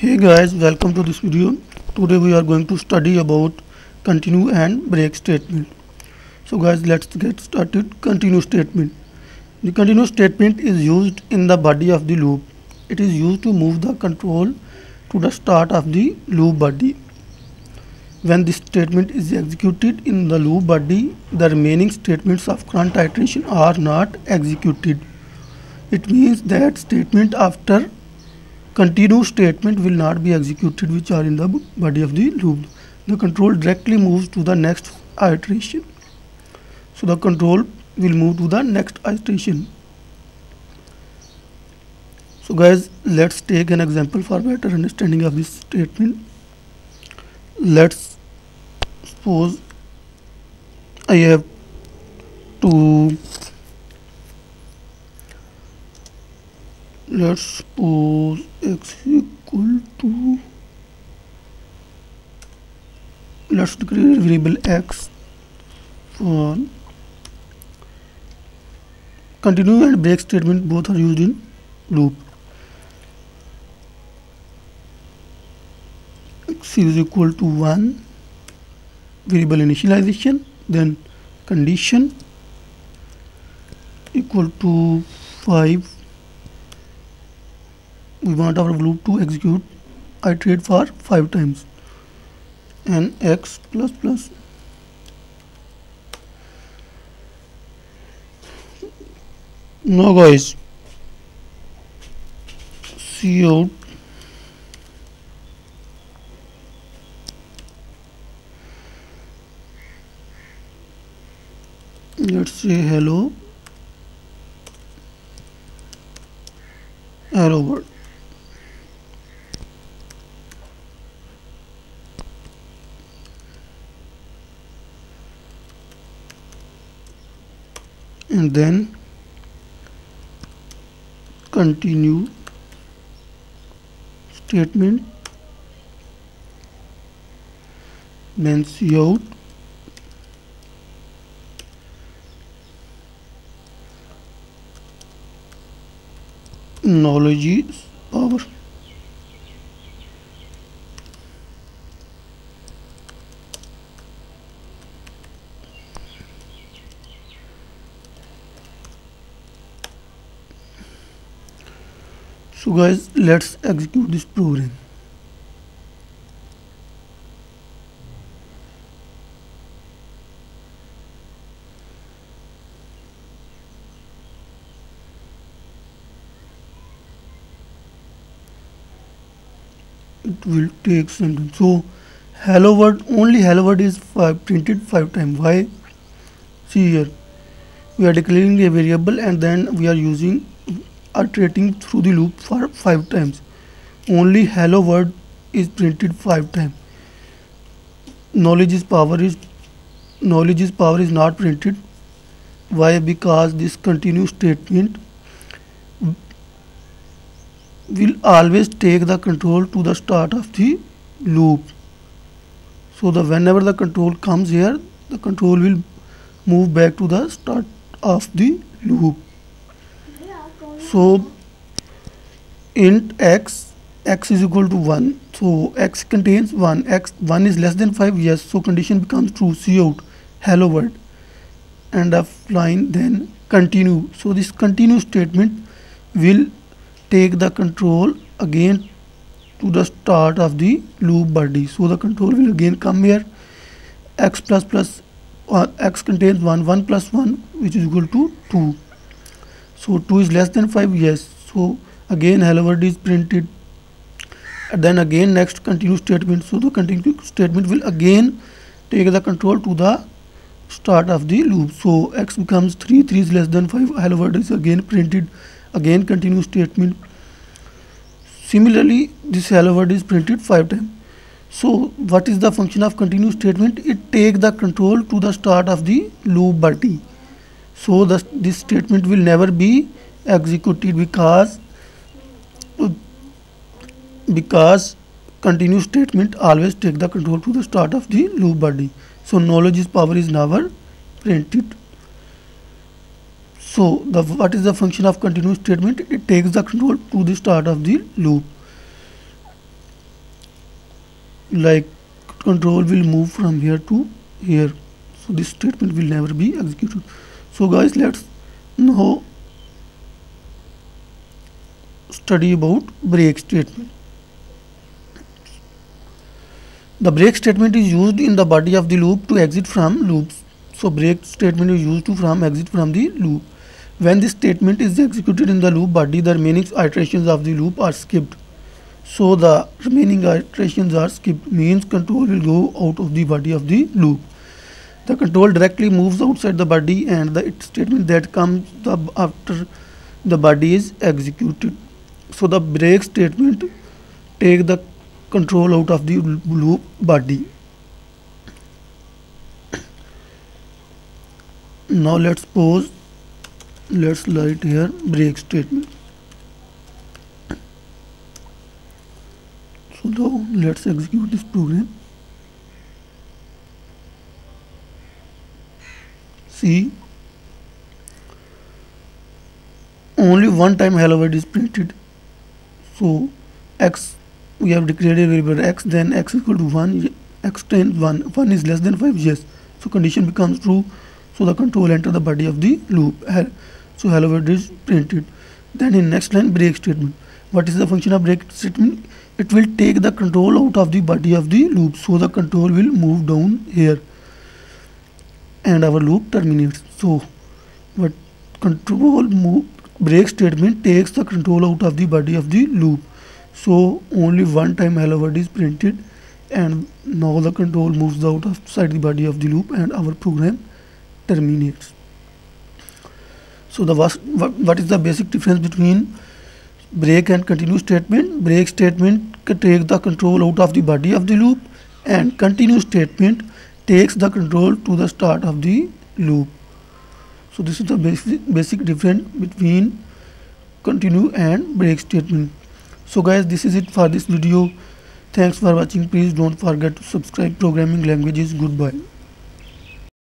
Hey guys, welcome to this video. Today we are going to study about continue and break statement. So guys, let's get started. Continue statement. The continue statement is used in the body of the loop. It is used to move the control to the start of the loop body. When this statement is executed in the loop body, the remaining statements of current iteration are not executed. It means that statement after continue statement will not be executed which are in the body of the loop. The control directly moves to the next iteration. So the control will move to the next iteration. So guys, let's take an example for better understanding of this statement. Let's suppose I have to let's suppose x equal to, let's declare a variable x for continue and break statement. Both are used in loop. X is equal to 1, variable initialization, then condition equal to 5. We want our loop to execute iterate for 5 times, and x plus plus. Now guys, see out let's say hello world. And then continue statement, then cout knowledge is power. So guys, let's execute this program. It will take some time. So hello world, only hello world is printed 5 times. Why? See here, we are declaring a variable and then we are using iterating through the loop for 5 times. Only hello world is printed 5 times. Knowledge is power is not printed. Why? Because this continue statement will always take the control to the start of the loop. So the whenever the control comes here, the control will move back to the start of the loop. So int x is equal to 1. So x contains 1. 1 is less than 5. Yes. So condition becomes true. Cout hello world, end of line, then continue. So this continue statement will take the control again to the start of the loop body. So the control will again come here. X plus plus x contains 1. 1 plus 1 which is equal to 2. So 2 is less than 5. Yes. So again hello world is printed, and then again next continue statement. So the continue statement will again take the control to the start of the loop. So x becomes 3. 3 is less than 5. Hello world is again printed. Again continue statement. Similarly, this hello world is printed 5 times. So what is the function of continue statement? It takes the control to the start of the loop body. So this statement will never be executed because continue statement always take the control to the start of the loop body. So knowledge is power is never printed. So what is the function of continuous statement? It takes the control to the start of the loop. like control will move from here to here, so this statement will never be executed. So guys, let's now study about break statement. The break statement is used in the body of the loop to exit from loops. So break statement is used to exit from the loop. When this statement is executed in the loop body, the remaining iterations of the loop are skipped. So the remaining iterations are skipped means control will go out of the body of the loop. The control directly moves outside the body, and the statement that comes after the body is executed. So the break statement take the control out of the loop body. Now let's pause. Let's write here break statement. So now let's execute this program. See, only one time hello world is printed. So x, we have declared a variable x, then x equal to 1, x times 1 is less than 5, yes. So condition becomes true, so the control enter the body of the loop. So hello world is printed. Then in next line break statement. What is the function of break statement? It will take the control out of the body of the loop, so the control will move down here and our loop terminates. So what control move break statement takes the control out of the body of the loop. So only one time hello world is printed, and now the control moves out outside the body of the loop and our program terminates. So the what is the basic difference between break and continue statement? Break statement takes the control out of the body of the loop, and continue statement takes the control to the start of the loop. So this is the basic difference between continue and break statement. So guys, this is it for this video. Thanks for watching. Please don't forget to subscribe Programming Languages. Goodbye.